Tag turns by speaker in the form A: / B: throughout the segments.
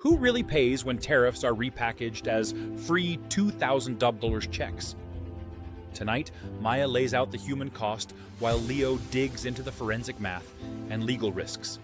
A: Who really pays when tariffs are repackaged as free $2,000 checks? Tonight, Maya lays out the human cost while Leo digs into the forensic math and legal risks.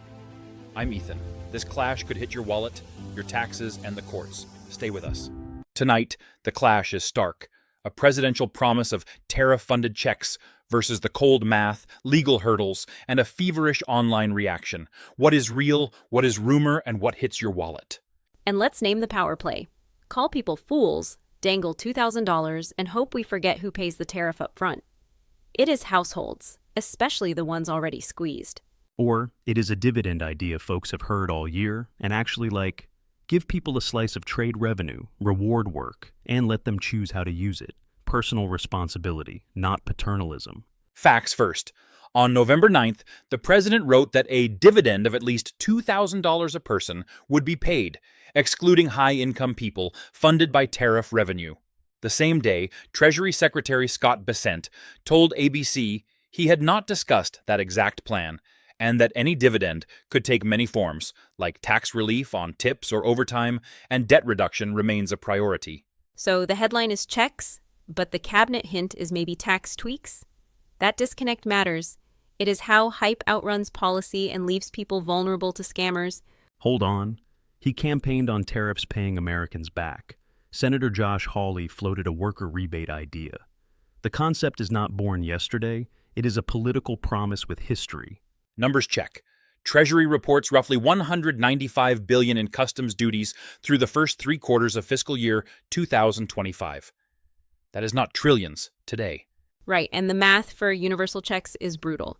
A: I'm Ethan. This clash could hit your wallet, your taxes, and the courts. Stay with us. Tonight, the clash is stark. A presidential promise of tariff-funded checks versus the cold math, legal hurdles, and a feverish online reaction. What is real, what is rumor, and what hits your wallet?
B: And let's name the power play. Call people fools, dangle $2,000, and hope we forget who pays the tariff up front. It is households, especially the ones already squeezed.
C: Or it is a dividend idea folks have heard all year and actually like, give people a slice of trade revenue, reward work, and let them choose how to use it. Personal responsibility, not paternalism.
A: Facts first. On November 9th, the president wrote that a dividend of at least $2,000 a person would be paid, excluding high-income people, funded by tariff revenue. The same day, Treasury Secretary Scott Bessent told ABC he had not discussed that exact plan, and that any dividend could take many forms, like tax relief on tips or overtime, and debt reduction remains a priority.
B: So the headline is checks, but the cabinet hint is maybe tax tweaks? That disconnect matters. It is how hype outruns policy and leaves people vulnerable to scammers.
C: Hold on. He campaigned on tariffs paying Americans back. Senator Josh Hawley floated a worker rebate idea. The concept is not born yesterday. It is a political promise with history.
A: Numbers check. Treasury reports roughly $195 billion in customs duties through the first 3 quarters of fiscal year 2025. That is not trillions today.
B: Right, and the math for universal checks is brutal.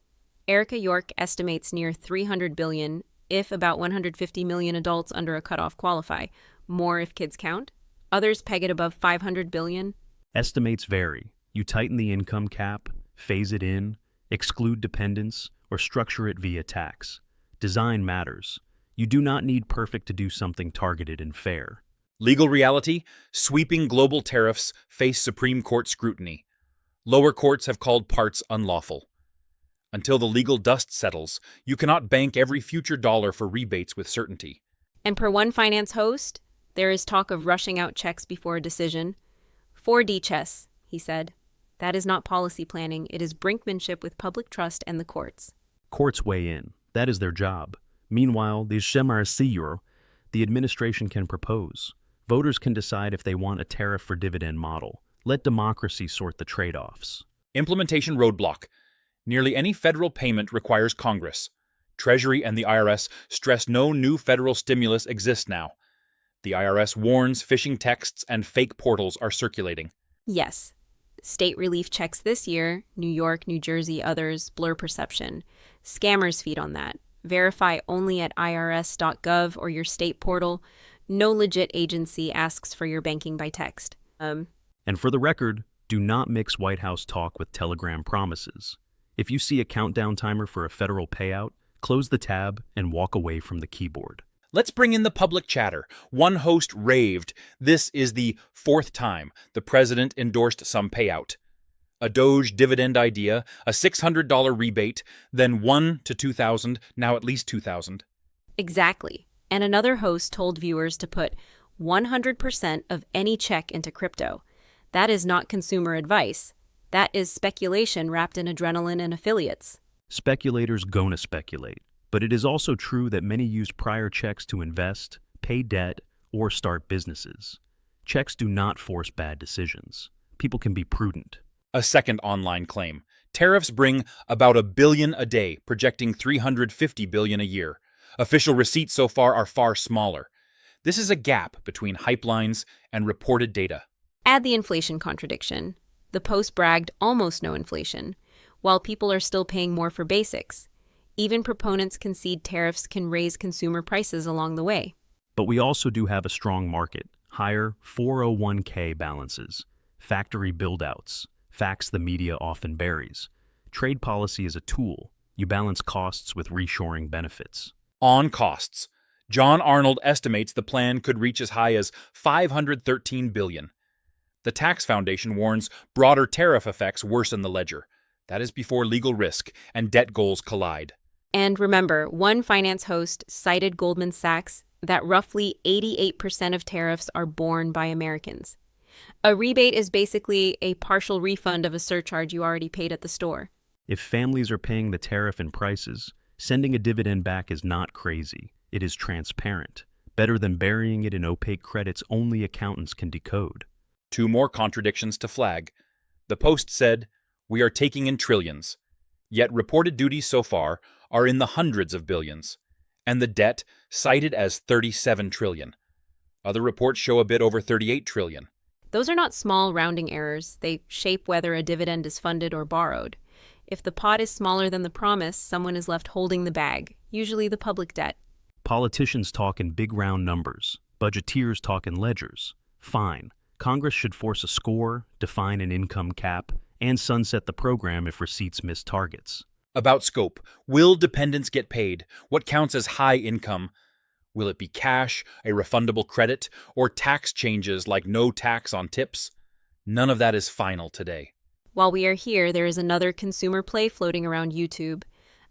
B: Erica York estimates near $300 billion if about 150 million adults under a cutoff qualify. More if kids count. Others peg it above $500 billion.
C: Estimates vary. You tighten the income cap, phase it in, exclude dependents, or structure it via tax. Design matters. You do not need perfect to do something targeted and fair.
A: Legal reality: sweeping global tariffs face Supreme Court scrutiny. Lower courts have called parts unlawful. Until the legal dust settles, you cannot bank every future dollar for rebates with certainty.
B: And per one finance host, there is talk of rushing out checks before a decision. 4D chess, he said. That is not policy planning. It is brinkmanship with public trust and the courts.
C: Courts weigh in. That is their job. Meanwhile, the administration can propose. Voters can decide if they want a tariff for dividend model. Let democracy sort the trade-offs.
A: Implementation roadblock. Nearly any federal payment requires Congress. Treasury and the IRS stress no new federal stimulus exists now. The IRS warns phishing texts and fake portals are circulating.
B: Yes. State relief checks this year, New York, New Jersey, others, blur perception. Scammers feed on that. Verify only at irs.gov or your state portal. No legit agency asks for your banking by text.
C: And for the record, do not mix White House talk with Telegram promises. If you see a countdown timer for a federal payout, close the tab and walk away from the keyboard.
A: Let's bring in the public chatter. One host raved, this is the 4th time the president endorsed some payout. A Doge dividend idea, a $600 rebate, then 1 to 2,000, now at least 2,000.
B: Exactly. And another host told viewers to put 100% of any check into crypto. That is not consumer advice. That is speculation wrapped in adrenaline and affiliates.
C: Speculators gonna speculate. But it is also true that many use prior checks to invest, pay debt, or start businesses. Checks do not force bad decisions. People can be prudent.
A: A second online claim. Tariffs bring about $1 billion a day, projecting $350 billion a year. Official receipts so far are far smaller. This is a gap between hype lines and reported data.
B: Add the inflation contradiction. The Post bragged almost no inflation, while people are still paying more for basics. Even proponents concede tariffs can raise consumer prices along the way.
C: But we also do have a strong market, higher 401k balances, factory build-outs, facts the media often buries. Trade policy is a tool. You balance costs with reshoring benefits.
A: On costs, John Arnold estimates the plan could reach as high as $513 billion. The Tax Foundation warns broader tariff effects worsen the ledger. That is before legal risk and debt goals collide.
B: And remember, one finance host cited Goldman Sachs that roughly 88% of tariffs are borne by Americans. A rebate is basically a partial refund of a surcharge you already paid at the store.
C: If families are paying the tariff in prices, sending a dividend back is not crazy. It is transparent, better than burying it in opaque credits only accountants can decode.
A: Two more contradictions to flag. The Post said, "We are taking in trillions," yet reported duties so far are in the hundreds of billions, and the debt cited as 37 trillion. Other reports show a bit over 38 trillion.
B: Those are not small rounding errors. They shape whether a dividend is funded or borrowed. If the pot is smaller than the promise, someone is left holding the bag, usually the public debt.
C: Politicians talk in big round numbers. Budgeteers talk in ledgers. Fine. Congress should force a score, define an income cap, and sunset the program if receipts miss targets.
A: About scope. Will dependents get paid? What counts as high income? Will it be cash, a refundable credit, or tax changes like no tax on tips? None of that is final today.
B: While we are here, there is another consumer play floating around YouTube.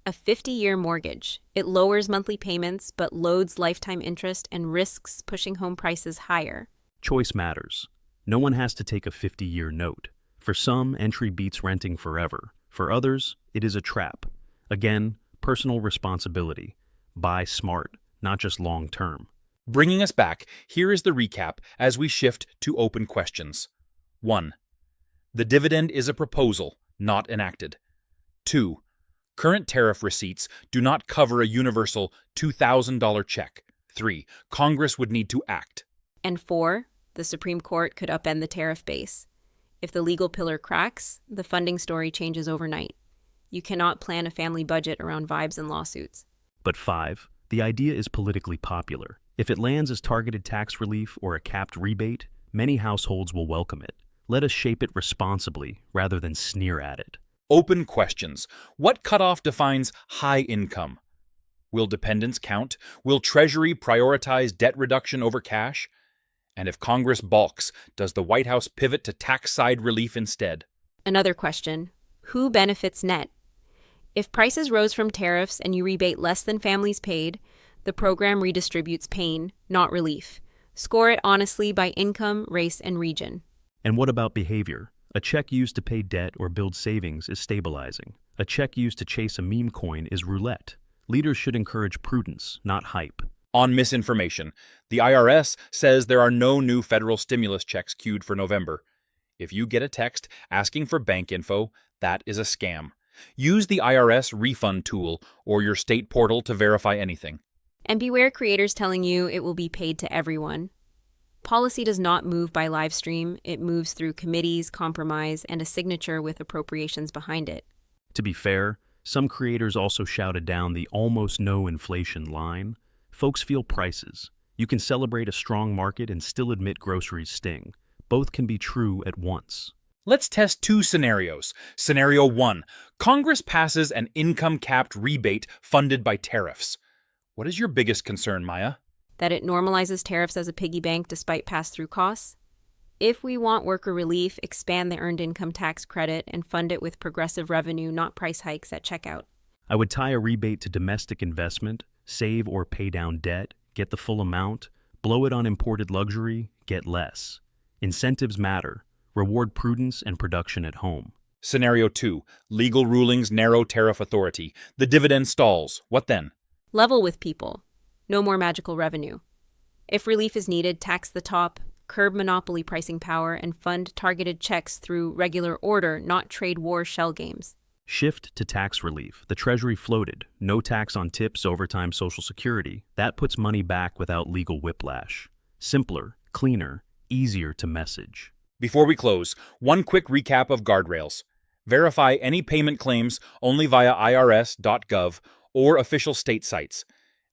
B: A 50-year mortgage. It lowers monthly payments, but loads lifetime interest and risks pushing home prices higher.
C: Choice matters. No one has to take a 50-year note. For some, entry beats renting forever. For others, it is a trap. Again, personal responsibility. Buy smart, not just long-term.
A: Bringing us back, here is the recap as we shift to open questions. 1. The dividend is a proposal, not enacted. 2. Current tariff receipts do not cover a universal $2,000 check. 3. Congress would need to act.
B: And 4. The Supreme Court could upend the tariff base. If the legal pillar cracks, the funding story changes overnight. You cannot plan a family budget around vibes and lawsuits.
C: But 5. The idea is politically popular. If it lands as targeted tax relief or a capped rebate, many households will welcome it. Let us shape it responsibly rather than sneer at it.
A: Open questions. What cutoff defines high income? Will dependents count? Will Treasury prioritize debt reduction over cash? And if Congress balks, does the White House pivot to tax side relief instead?
B: Another question. Who benefits net? If prices rose from tariffs and you rebate less than families paid, the program redistributes pain, not relief. Score it honestly by income, race, and region.
C: And what about behavior? A check used to pay debt or build savings is stabilizing. A check used to chase a meme coin is roulette. Leaders should encourage prudence, not hype.
A: On misinformation, the IRS says there are no new federal stimulus checks queued for November. If you get a text asking for bank info, that is a scam. Use the IRS refund tool or your state portal to verify anything.
B: And beware creators telling you it will be paid to everyone. Policy does not move by live stream. It moves through committees, compromise, and a signature with appropriations behind it.
C: To be fair, some creators also shouted down the almost no inflation line. Folks feel prices. You can celebrate a strong market and still admit groceries sting. Both can be true at once.
A: Let's test two scenarios. Scenario 1. Congress passes an income-capped rebate funded by tariffs. What is your biggest concern, Maya?
B: That it normalizes tariffs as a piggy bank despite pass-through costs. If we want worker relief, expand the earned income tax credit and fund it with progressive revenue, not price hikes at checkout.
C: I would tie a rebate to domestic investment, save or pay down debt, get the full amount, blow it on imported luxury, get less. Incentives matter. Reward prudence and production at home.
A: Scenario 2. Legal rulings narrow tariff authority. The dividend stalls. What then?
B: Level with people. No more magical revenue. If relief is needed, tax the top, curb monopoly pricing power, and fund targeted checks through regular order, not trade war shell games.
C: Shift to tax relief. The Treasury floated. No tax on tips, overtime, Social Security. That puts money back without legal whiplash. Simpler, cleaner, easier to message.
A: Before we close, one quick recap of guardrails. Verify any payment claims only via irs.gov or official state sites.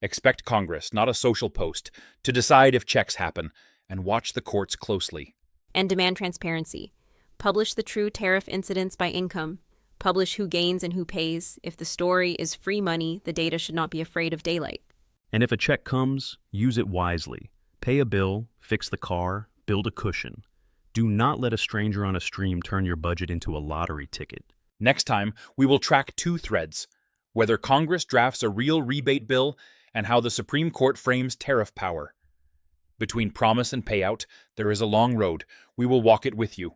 A: Expect Congress, not a social post, to decide if checks happen, and watch the courts closely.
B: And demand transparency. Publish the true tariff incidents by income. Publish who gains and who pays. If the story is free money, the data should not be afraid of daylight.
C: And if a check comes, use it wisely. Pay a bill, fix the car, build a cushion. Do not let a stranger on a stream turn your budget into a lottery ticket.
A: Next time, we will track two threads: whether Congress drafts a real rebate bill and how the Supreme Court frames tariff power. Between promise and payout, there is a long road. We will walk it with you.